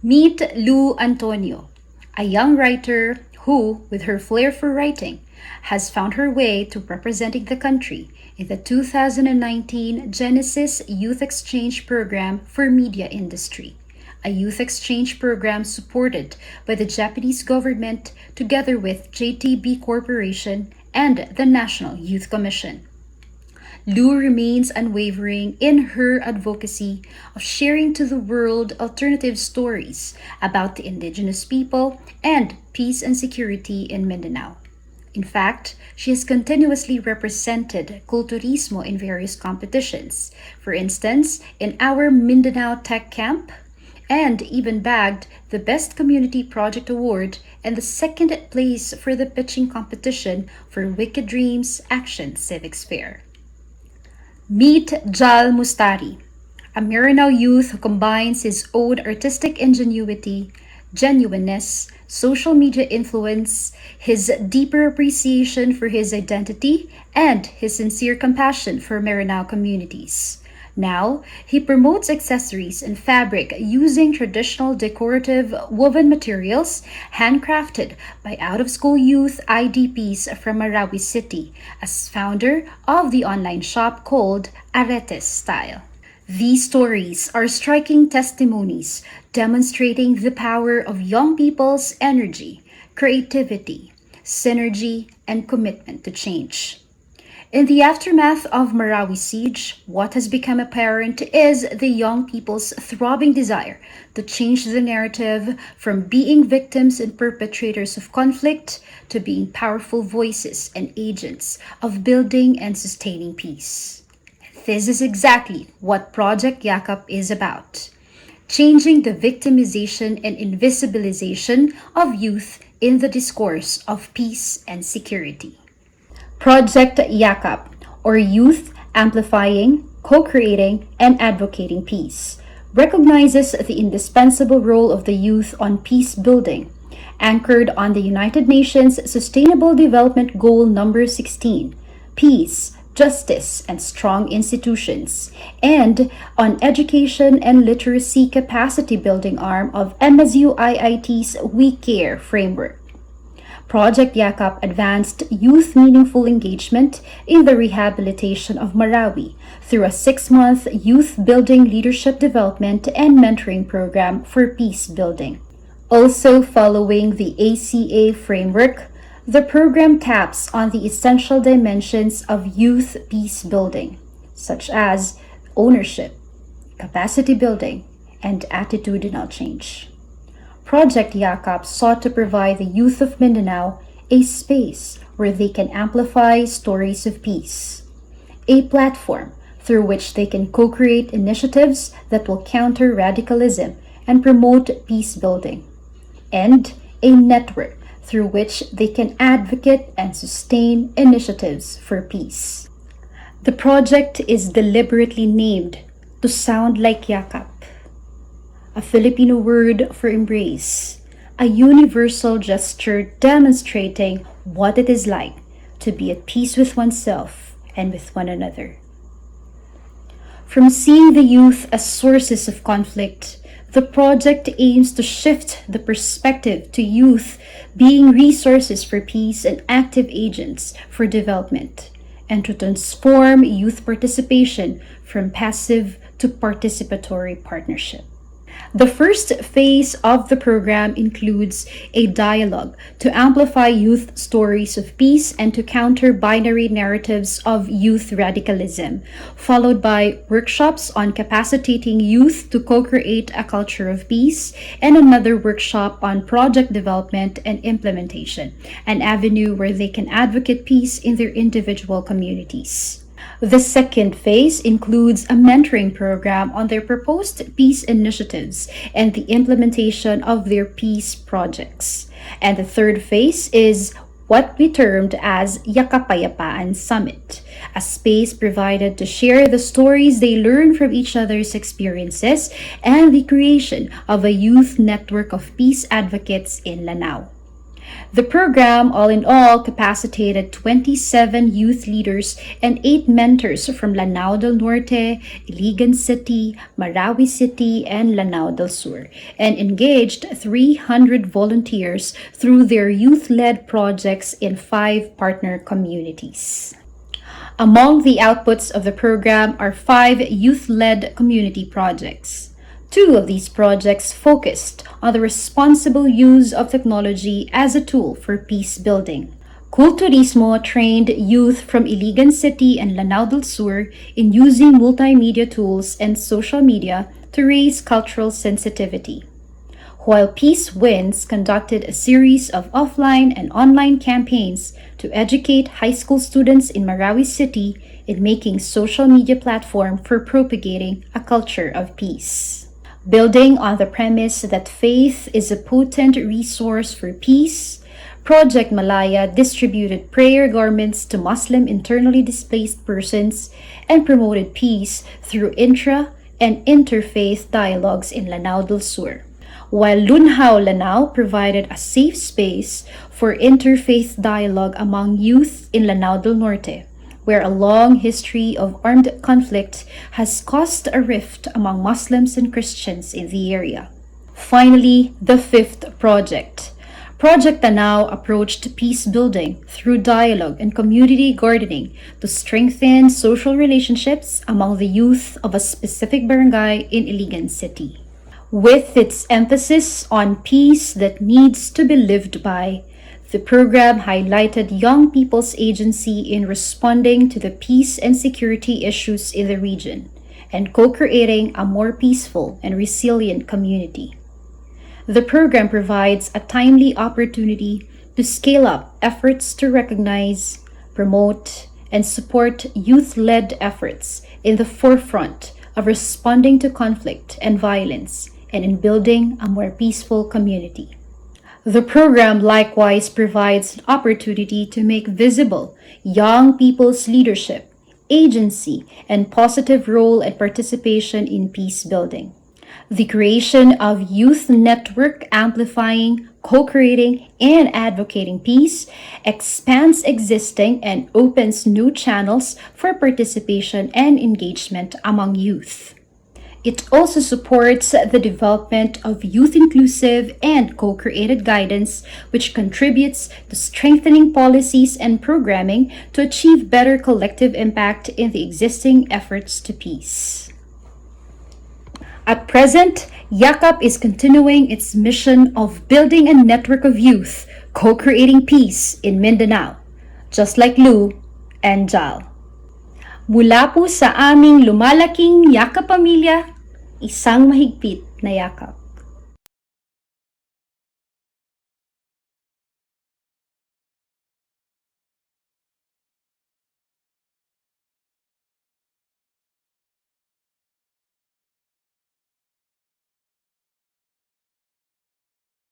Meet Lou Antonio, a young writer who, with her flair for writing, has found her way to representing the country in the 2019 Genesis Youth Exchange Program for Media Industry, a youth exchange program supported by the Japanese government together with JTB Corporation and the National Youth Commission. Lou remains unwavering in her advocacy of sharing to the world alternative stories about the indigenous people and peace and security in Mindanao. In fact, she has continuously represented culturismo in various competitions, for instance, in our Mindanao Tech Camp, and even bagged the Best Community Project Award and the second place for the pitching competition for Wicked Dreams Action Civics Fair. Meet Jal Mustari, a Maranao youth who combines his own artistic ingenuity, genuineness, social media influence, his deeper appreciation for his identity, and his sincere compassion for Maranao communities. Now, he promotes accessories and fabric using traditional decorative woven materials handcrafted by out-of-school youth IDPs from Marawi City as founder of the online shop called Aretes Style. These stories are striking testimonies demonstrating the power of young people's energy, creativity, synergy, and commitment to change. In the aftermath of Marawi siege, what has become apparent is the young people's throbbing desire to change the narrative from being victims and perpetrators of conflict to being powerful voices and agents of building and sustaining peace. This is exactly what Project YACAP is about: changing the victimization and invisibilization of youth in the discourse of peace and security. Project YACAP, or Youth Amplifying, Co-Creating, and Advocating Peace, recognizes the indispensable role of the youth on peace building, anchored on the United Nations Sustainable Development Goal number 16, peace, justice, and strong institutions, and on education and literacy capacity building arm of MSU-IIT's We Care framework. Project YACAP advanced youth meaningful engagement in the rehabilitation of Marawi through a 6-month youth building leadership development and mentoring program for peace building. Also following the ACA framework, the program taps on the essential dimensions of youth peace building, such as ownership, capacity building, and attitudinal change. Project YACAP sought to provide the youth of Mindanao a space where they can amplify stories of peace, a platform through which they can co-create initiatives that will counter radicalism and promote peace building, and a network through which they can advocate and sustain initiatives for peace. The project is deliberately named to sound like YACAP, a Filipino word for embrace, a universal gesture demonstrating what it is like to be at peace with oneself and with one another. From seeing the youth as sources of conflict, the project aims to shift the perspective to youth being resources for peace and active agents for development, and to transform youth participation from passive to participatory partnership. The first phase of the program includes a dialogue to amplify youth stories of peace and to counter binary narratives of youth radicalism, followed by workshops on capacitating youth to co-create a culture of peace, and another workshop on project development and implementation, an avenue where they can advocate peace in their individual communities. The second phase includes a mentoring program on their proposed peace initiatives and the implementation of their peace projects. And the third phase is what we termed as Yakapayapaan Summit, a space provided to share the stories they learn from each other's experiences and the creation of a youth network of peace advocates in Lanao. The program, all in all, capacitated 27 youth leaders and 8 mentors from Lanao del Norte, Iligan City, Marawi City, and Lanao del Sur, and engaged 300 volunteers through their youth-led projects in 5 partner communities. Among the outputs of the program are 5 youth-led community projects. 2 of these projects focused on the responsible use of technology as a tool for peace building. Culturismo trained youth from Iligan City and Lanao del Sur in using multimedia tools and social media to raise cultural sensitivity. While Peace Wins conducted a series of offline and online campaigns to educate high school students in Marawi City in making social media platform for propagating a culture of peace. Building on the premise that faith is a potent resource for peace, Project Malaya distributed prayer garments to Muslim internally displaced persons and promoted peace through intra- and interfaith dialogues in Lanao del Sur, while Lunhao Lanao provided a safe space for interfaith dialogue among youth in Lanao del Norte, where a long history of armed conflict has caused a rift among Muslims and Christians in the area. Finally, the 5th project. Project Tanaw approached peace building through dialogue and community gardening to strengthen social relationships among the youth of a specific barangay in Iligan City. With its emphasis on peace that needs to be lived by, the program highlighted young people's agency in responding to the peace and security issues in the region and co-creating a more peaceful and resilient community. The program provides a timely opportunity to scale up efforts to recognize, promote, and support youth-led efforts in the forefront of responding to conflict and violence and in building a more peaceful community. The program likewise provides an opportunity to make visible young people's leadership, agency, and positive role and participation in peace building. The creation of Youth Network Amplifying, Co-creating, and Advocating Peace expands existing and opens new channels for participation and engagement among youth. It also supports the development of youth-inclusive and co-created guidance, which contributes to strengthening policies and programming to achieve better collective impact in the existing efforts to peace. At present, YACAP is continuing its mission of building a network of youth co-creating peace in Mindanao, just like Lou and Jal. Mula po sa aming lumalaking YACAP pamilya, isang mahigpit na yakap.